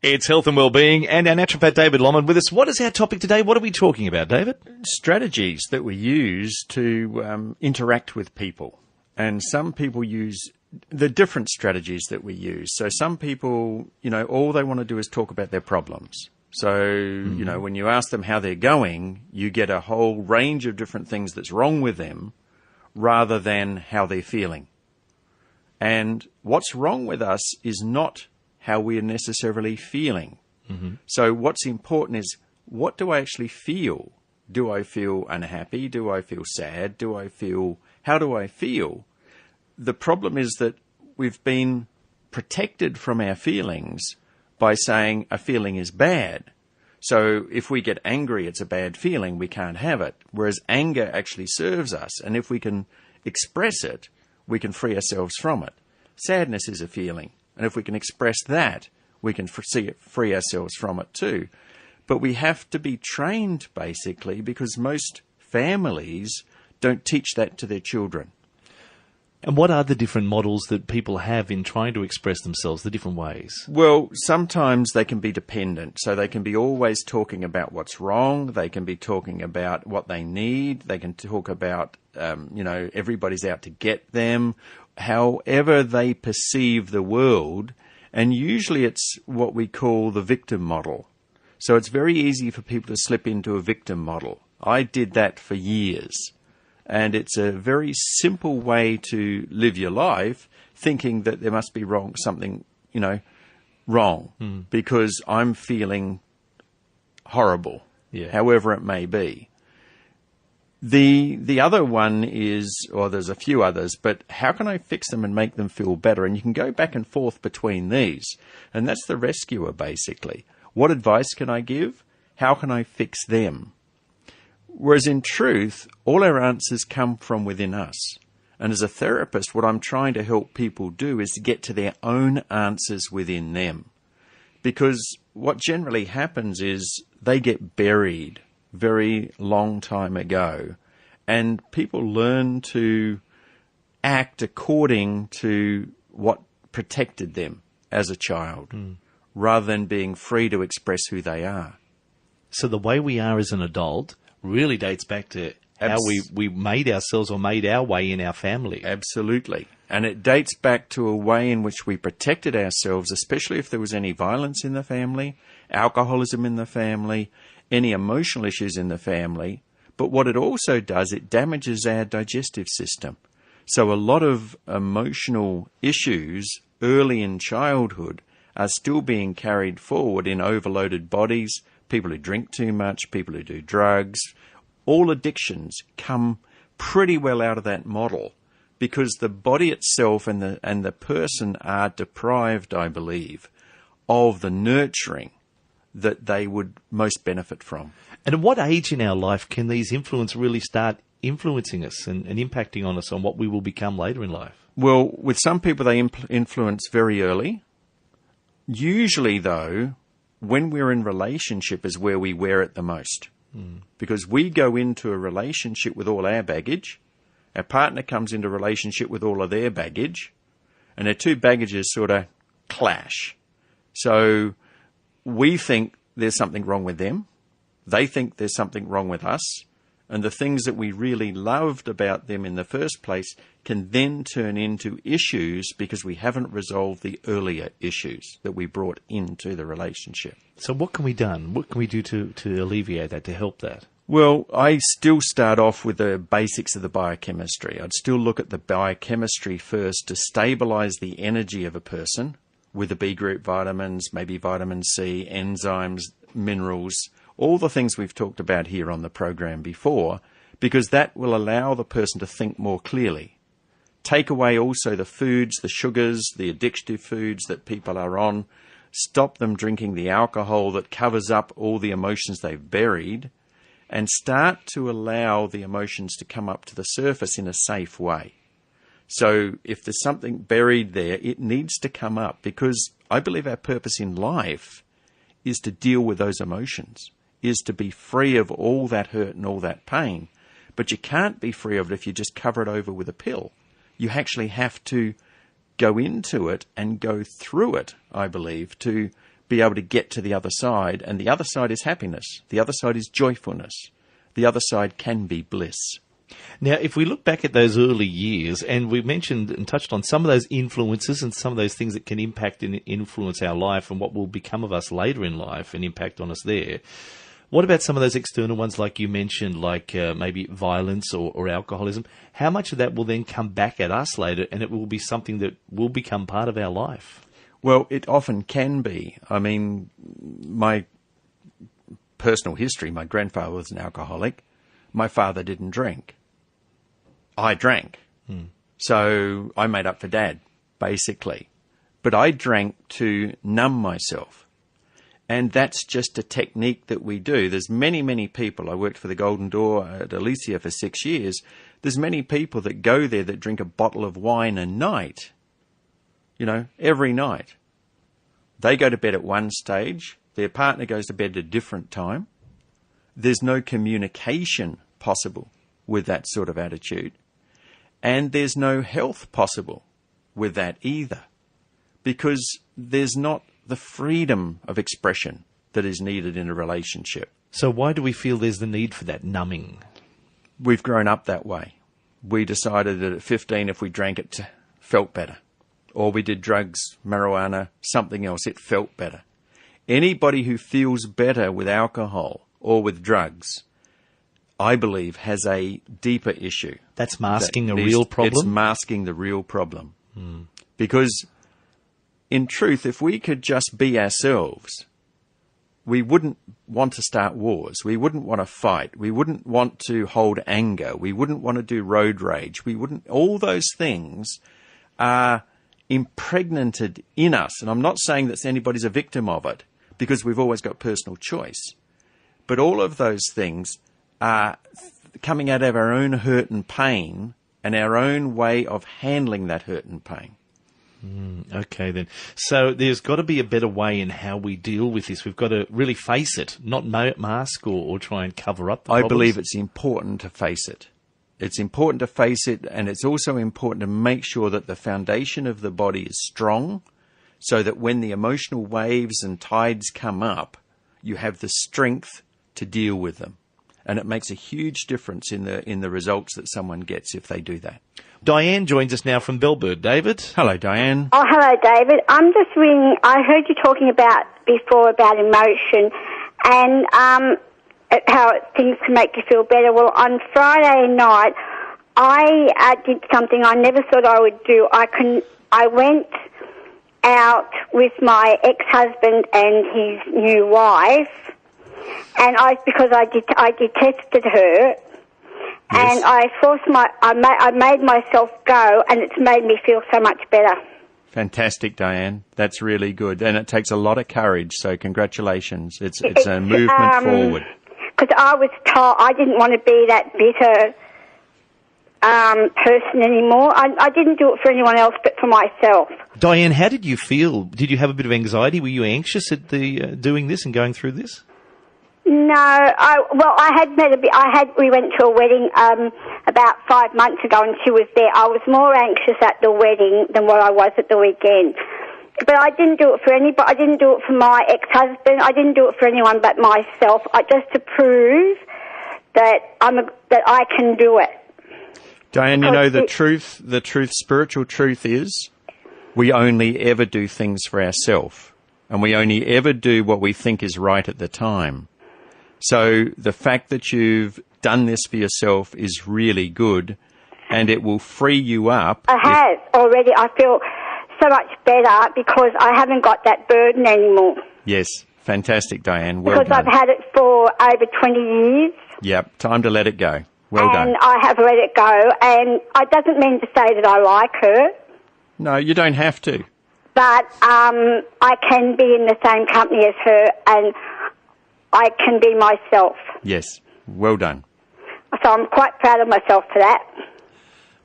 It's health and well-being, and our naturopath David Lomman with us. What is our topic today? What are we talking about, David? Strategies that we use to interact with people. And some people use the different strategies that we use. So some people, all they want to do is talk about their problems. So, when you ask them how they're going, you get a whole range of different things that's wrong with them rather than how they're feeling. And what's wrong with us is not how we're necessarily feeling. So what's important is, what do I actually feel? Do I feel unhappy? Do I feel sad? How do I feel? The problem is that we've been protected from our feelings by saying a feeling is bad. So if we get angry, it's a bad feeling, we can't have it. Whereas anger actually serves us. And if we can express it, we can free ourselves from it. Sadness is a feeling. And if we can express that, we can free ourselves from it too. But we have to be trained, basically, because most families don't teach that to their children. And what are the different models that people have in trying to express themselves, the different ways? Well, sometimes they can be dependent. So they can be always talking about what's wrong. They can be talking about what they need. They can talk about, everybody's out to get them. However they perceive the world, and usually it's what we call the victim model. So it's very easy for people to slip into a victim model. I did that for years. And it's a very simple way to live your life, thinking that there must be something wrong, because I'm feeling horrible, however it may be. The other one is, or there's a few others, but how can I fix them and make them feel better? And you can go back and forth between these. And that's the rescuer, basically. What advice can I give? How can I fix them? Whereas in truth, all our answers come from within us. And as a therapist, what I'm trying to help people do is to get to their own answers within them. Because what generally happens is they get buried very long time ago, and people learn to act according to what protected them as a child, rather than being free to express who they are. So the way we are as an adult really dates back to how we made ourselves or made our way in our family. Absolutely. And it dates back to a way in which we protected ourselves, especially if there was any violence in the family, alcoholism in the family, any emotional issues in the family. But what it also does, it damages our digestive system. So a lot of emotional issues early in childhood are still being carried forward in overloaded bodies, people who drink too much, people who do drugs. All addictions come pretty well out of that model, because the body itself and the person are deprived, I believe, of the nurturing that they would most benefit from. And at what age in our life can these influences really start influencing us and impacting on us on what we will become later in life? Well, with some people, they influence very early. Usually, though, when we're in relationship is where we wear it the most. Because we go into a relationship with all our baggage, our partner comes into a relationship with all of their baggage, and their two baggages sort of clash. So we think there's something wrong with them. They think there's something wrong with us. And the things that we really loved about them in the first place can then turn into issues because we haven't resolved the earlier issues that we brought into the relationship. So what can we do? What can we do to alleviate that, to help that? Well, I still start off with the basics of the biochemistry. I'd still look at the biochemistry first to stabilize the energy of a person with the B group vitamins, maybe vitamin C, enzymes, minerals, all the things we've talked about here on the program before, because that will allow the person to think more clearly. Take away also the foods, the sugars, the addictive foods that people are on. Stop them drinking the alcohol that covers up all the emotions they've buried, and start to allow the emotions to come up to the surface in a safe way. So if there's something buried there, it needs to come up, because I believe our purpose in life is to deal with those emotions, is to be free of all that hurt and all that pain. But you can't be free of it if you just cover it over with a pill. You actually have to go into it and go through it, I believe, to be able to get to the other side, and the other side is happiness. The other side is joyfulness. The other side can be bliss. Now, if we look back at those early years, and we mentioned and touched on some of those influences and some of those things that can impact and influence our life and what will become of us later in life and impact on us there, what about some of those external ones like you mentioned, like maybe violence or alcoholism? How much of that will then come back at us later, and it will be something that will become part of our life? Well, it often can be. I mean, my personal history, my grandfather was an alcoholic. My father didn't drink. I drank. So I made up for Dad, basically. But I drank to numb myself. And that's just a technique that we do. There's many, many people. I worked for the Golden Door at Alicia for 6 years. There's many people that go there that drink a bottle of wine a night, every night. They go to bed at one stage. Their partner goes to bed at a different time. There's no communication possible with that sort of attitude. And there's no health possible with that either, because there's not the freedom of expression that is needed in a relationship. So why do we feel there's the need for that numbing? We've grown up that way. We decided that at 15, if we drank it, felt better. Or we did drugs, marijuana, something else, it felt better. Anybody who feels better with alcohol or with drugs, I believe, has a deeper issue. That's masking a real problem? It's masking the real problem. Because, in truth, if we could just be ourselves, we wouldn't want to start wars. We wouldn't want to fight. We wouldn't want to hold anger. We wouldn't want to do road rage. All those things are impregnated in us. And I'm not saying that anybody's a victim of it, because we've always got personal choice. But all of those things are coming out of our own hurt and pain and our own way of handling that hurt and pain. Okay, then. So there's got to be a better way in how we deal with this. We've got to really face it, not mask or try and cover up the problems. I believe it's important to face it. It's important to face it, and it's also important to make sure that the foundation of the body is strong, so that when the emotional waves and tides come up, you have the strength to deal with them. And it makes a huge difference in the results that someone gets if they do that. Diane joins us now from Bellbird. David? Hello, Diane. Oh, hello, David. I'm just ringing. I heard you talking before about emotion and how things can make you feel better. Well, on Friday night, I did something I never thought I would do. I went out with my ex-husband and his new wife, and because I detested her, and I made myself go, and it's made me feel so much better. Fantastic, Diane. That's really good, and it takes a lot of courage. So congratulations. It's a movement forward. Because I was told I didn't want to be that bitter person anymore. I didn't do it for anyone else, but for myself. Diane, how did you feel? Did you have a bit of anxiety? Were you anxious at the doing this and going through this? No, we went to a wedding about 5 months ago, and she was there. I was more anxious at the wedding than what I was at the weekend. But I didn't do it for anybody. I didn't do it for my ex-husband. I didn't do it for anyone but myself. Just to prove that I can do it. Diane, you know, the spiritual truth is we only ever do things for ourselves, and we only ever do what we think is right at the time. So the fact that you've done this for yourself is really good, and it will free you up. I have already. I feel so much better because I haven't got that burden anymore. Yes, fantastic, Diane. Well because done. I've had it for over 20 years. Yep, time to let it go. Well done. And I have let it go, and it doesn't mean to say that I like her. No, you don't have to. But I can be in the same company as her, and I can be myself. Yes, well done. So I'm quite proud of myself for that.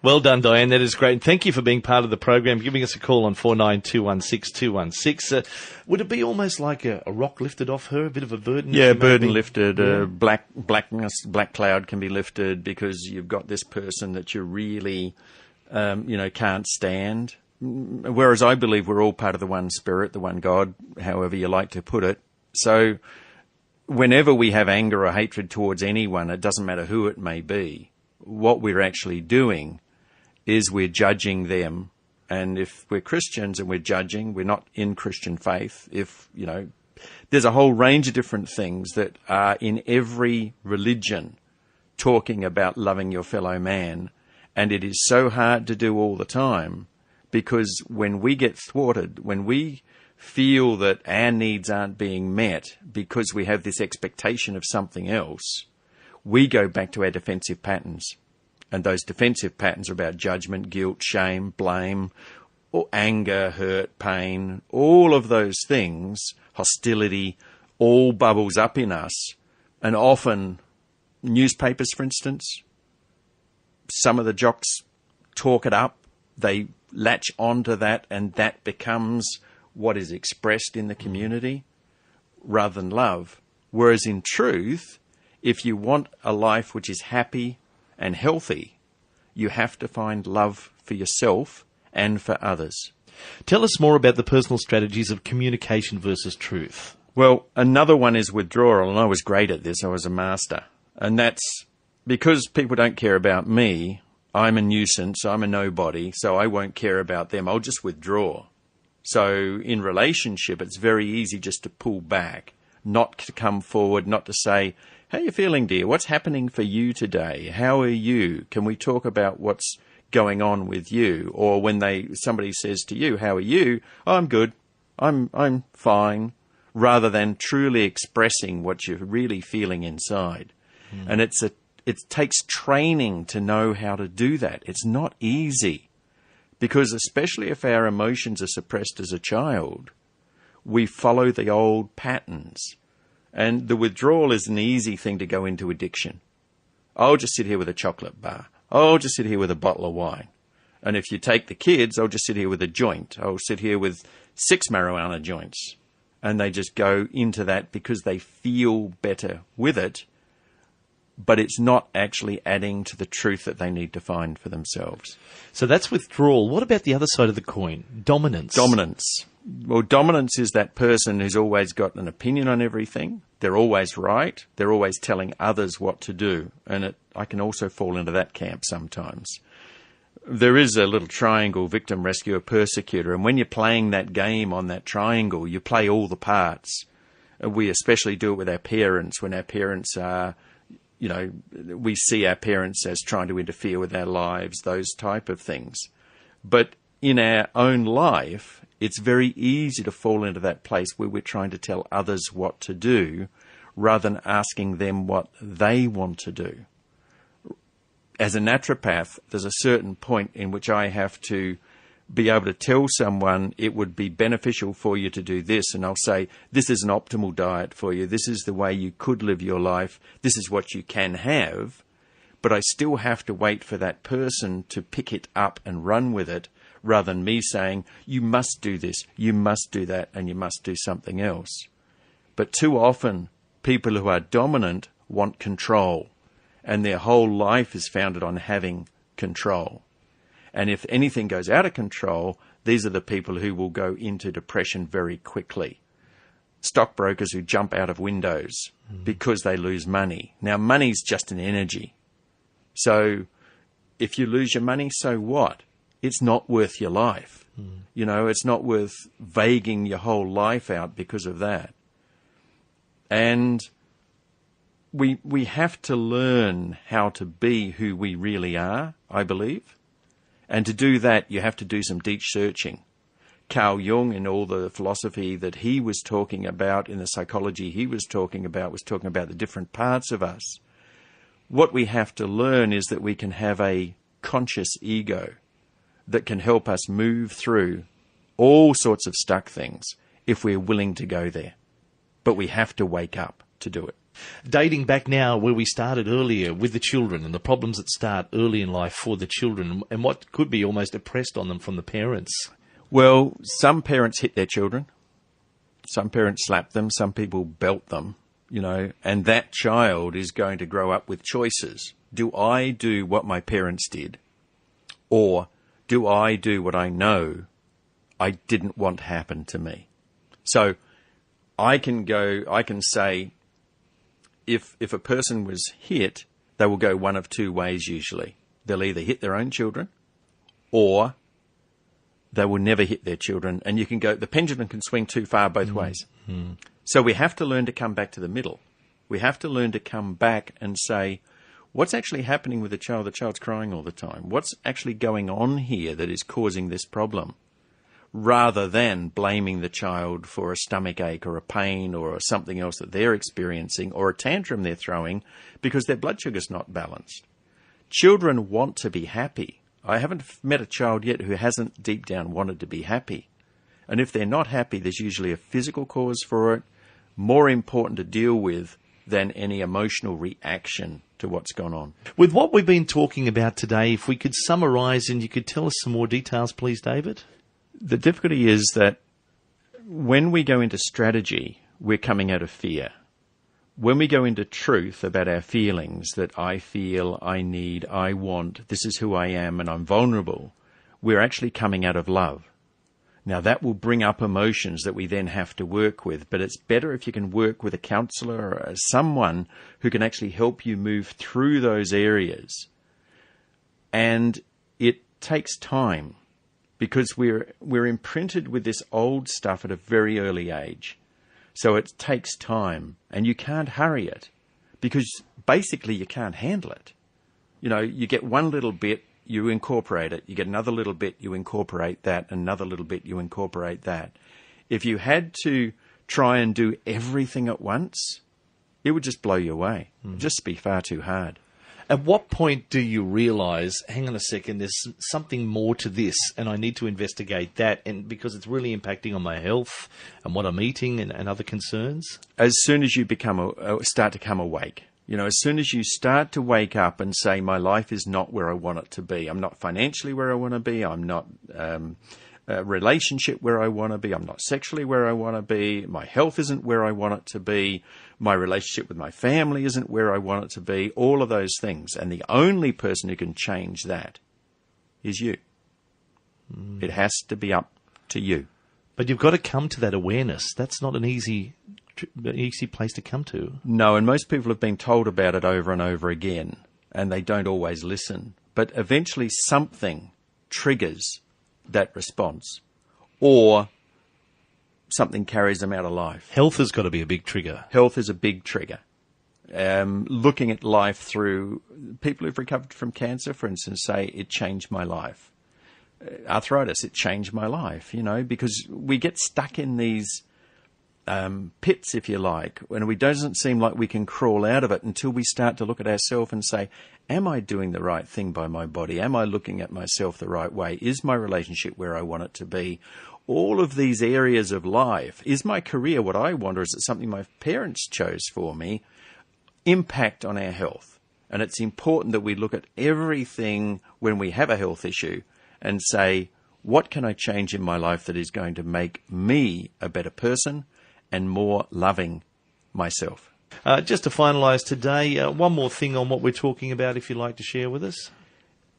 Well done, Diane. That is great. And thank you for being part of the program, giving us a call on 49216216. Would it be almost like a rock lifted off her, a bit of a burden? Yeah, burden lifted. Black cloud can be lifted because you've got this person that you really, can't stand. whereas I believe we're all part of the one Spirit, the one God, however you like to put it. So whenever we have anger or hatred towards anyone, it doesn't matter who it may be, what we're actually doing is we're judging them. And if we're Christians and we're judging, we're not in Christian faith. If, there's a whole range of different things that are in every religion talking about loving your fellow man. And it is so hard to do all the time, because when we get thwarted, when we feel that our needs aren't being met because we have this expectation of something else, we go back to our defensive patterns. And those defensive patterns are about judgment, guilt, shame, blame, or anger, hurt, pain, all of those things, hostility, all bubbles up in us. And often, newspapers, for instance, some of the jocks talk it up, they latch onto that, and that becomes what is expressed in the community rather than love. Whereas in truth, if you want a life which is happy and healthy, you have to find love for yourself and for others. Tell us more about the personal strategies of communication versus truth. Well, another one is withdrawal, and I was great at this. I was a master. And that's because people don't care about me. I'm a nuisance, I'm a nobody, so I won't care about them. I'll just withdraw. So in relationship, it's very easy just to pull back, not to come forward, not to say, how are you feeling, dear? What's happening for you today? How are you? Can we talk about what's going on with you? Or when somebody says to you, how are you? Oh, I'm good. I'm fine. Rather than truly expressing what you're really feeling inside. And it takes training to know how to do that. It's not easy, because especially if our emotions are suppressed as a child, we follow the old patterns. And the withdrawal is an easy thing to go into addiction. I'll just sit here with a chocolate bar. I'll just sit here with a bottle of wine. And if you take the kids, I'll just sit here with a joint. I'll sit here with 6 marijuana joints. And they just go into that because they feel better with it. But it's not actually adding to the truth that they need to find for themselves. So that's withdrawal. What about the other side of the coin? Dominance. Dominance. Well, dominance is that person who's always got an opinion on everything. They're always right. They're always telling others what to do. And I can also fall into that camp sometimes. There is a little triangle, victim, rescuer, persecutor. And when you're playing that game on that triangle, you play all the parts. We especially do it with our parents when our parents are... we see our parents as trying to interfere with our lives, those type of things. But in our own life, it's very easy to fall into that place where we're trying to tell others what to do rather than asking them what they want to do. As a naturopath, there's a certain point in which I have to be able to tell someone it would be beneficial for you to do this, and I'll say, this is an optimal diet for you, this is the way you could live your life, this is what you can have, but I still have to wait for that person to pick it up and run with it, rather than me saying, you must do this, you must do that, and you must do something else. But too often, people who are dominant want control, and their whole life is founded on having control. And if anything goes out of control, these are the people who will go into depression very quickly. Stockbrokers who jump out of windows because they lose money. Now, money's just an energy. So if you lose your money, so what? It's not worth your life. It's not worth vaguing your whole life out because of that. And we have to learn how to be who we really are, I believe. And to do that, you have to do some deep searching. Carl Jung, in all the philosophy that he was talking about, in the psychology he was talking about the different parts of us. What we have to learn is that we can have a conscious ego that can help us move through all sorts of stuck things if we're willing to go there. But we have to wake up to do it. Dating back now where we started earlier with the children and the problems that start early in life for the children and what could be almost oppressed on them from the parents. Well, some parents hit their children. Some parents slap them. Some people belt them, and that child is going to grow up with choices. Do I do what my parents did? Or do I do what I know I didn't want to happen to me? So I can say, if a person was hit, they will go one of two ways usually. They'll either hit their own children, or they will never hit their children. And you can go, the pendulum can swing too far both ways. So we have to learn to come back to the middle. We have to learn to come back and say, what's actually happening with the child? The child's crying all the time. What's actually going on here that is causing this problem? Rather than blaming the child for a stomach ache or a pain or something else that they're experiencing or a tantrum they're throwing because their blood sugar's not balanced. Children want to be happy. I haven't met a child yet who hasn't deep down wanted to be happy. And if they're not happy, there's usually a physical cause for it, more important to deal with than any emotional reaction to what's gone on. With what we've been talking about today, if we could summarise and you could tell us some more details, please, David. The difficulty is that when we go into strategy, we're coming out of fear. When we go into truth about our feelings, that I feel, I need, I want, this is who I am and I'm vulnerable, we're actually coming out of love. Now that will bring up emotions that we then have to work with, but it's better if you can work with a counsellor or someone who can actually help you move through those areas. And it takes time, because we're imprinted with this old stuff at a very early age. So it takes time, and you can't hurry it, because basically you can't handle it. You know, you get one little bit, you incorporate it. You get another little bit, you incorporate that. Another little bit, you incorporate that. If you had to try and do everything at once, it would just blow you away. It'd just be far too hard. At what point do you realise, hang on a second, there's something more to this and I need to investigate that, and because it's really impacting on my health and what I'm eating and other concerns? As soon as you start to come awake. You know, as soon as you start to wake up and say, my life is not where I want it to be. I'm not financially where I want to be. I'm not relationship where I want to be. I'm not sexually where I want to be. My health isn't where I want it to be. My relationship with my family isn't where I want it to be. All of those things. And the only person who can change that is you. It has to be up to you. But you've got to come to that awareness. That's not an easy place to come to. No, and most people have been told about it over and over again, and they don't always listen. But eventually something triggers that response, or something carries them out of life. Health has got to be a big trigger. Health is a big trigger. Looking at life through people who've recovered from cancer, for instance, say, it changed my life. Arthritis, it changed my life, you know, because we get stuck in these pits, if you like, and it doesn't seem like we can crawl out of it until we start to look at ourselves and say, am I doing the right thing by my body? Am I looking at myself the right way? Is my relationship where I want it to be? All of these areas of life. Is my career what I want, or is it something my parents chose for me? Impact on our health. And it's important that we look at everything when we have a health issue and say, what can I change in my life that is going to make me a better person and more loving myself? Just to finalise today, one more thing on what we're talking about, if you'd like to share with us.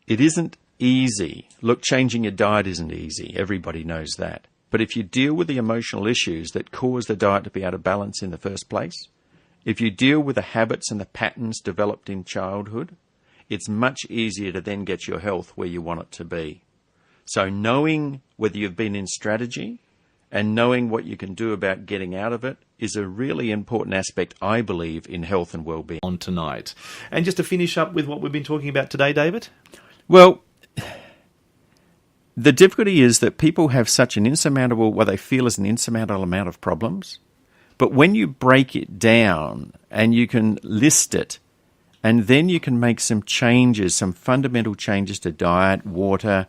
It isn't easy. Look, changing your diet isn't easy. Everybody knows that. But if you deal with the emotional issues that cause the diet to be out of balance in the first place, if you deal with the habits and the patterns developed in childhood, it's much easier to then get your health where you want it to be. So knowing whether you've been in strategy and knowing what you can do about getting out of it is a really important aspect, I believe, in health and well-being. On tonight. And just to finish up with what we've been talking about today, David? Well, the difficulty is that people have such an insurmountable, what they feel is an insurmountable amount of problems. But when you break it down and you can list it, and then you can make some changes, some fundamental changes to diet, water,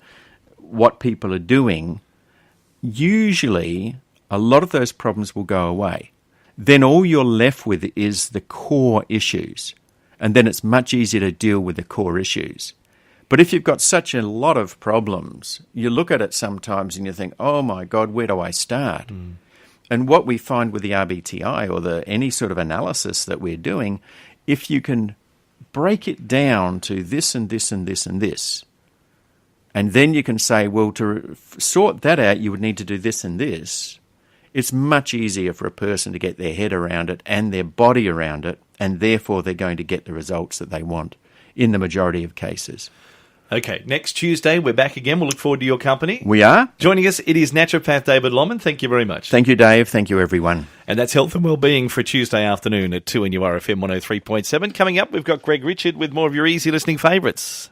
what people are doing, usually a lot of those problems will go away. Then all you're left with is the core issues. And then it's much easier to deal with the core issues. But if you've got such a lot of problems, you look at it sometimes and you think, oh my God, where do I start? And what we find with the RBTI or any sort of analysis that we're doing, if you can break it down to this and this and this and this, And then you can say, well, to sort that out, you would need to do this and this. It's much easier for a person to get their head around it and their body around it, and therefore they're going to get the results that they want in the majority of cases. Okay, next Tuesday, we're back again. We'll look forward to your company. We are. Joining us, it is naturopath David Lomman. Thank you very much. Thank you, Dave. Thank you, everyone. And that's Health and Wellbeing for Tuesday afternoon at 2 NURFM 103.7. Coming up, we've got Greg Richard with more of your easy listening favourites.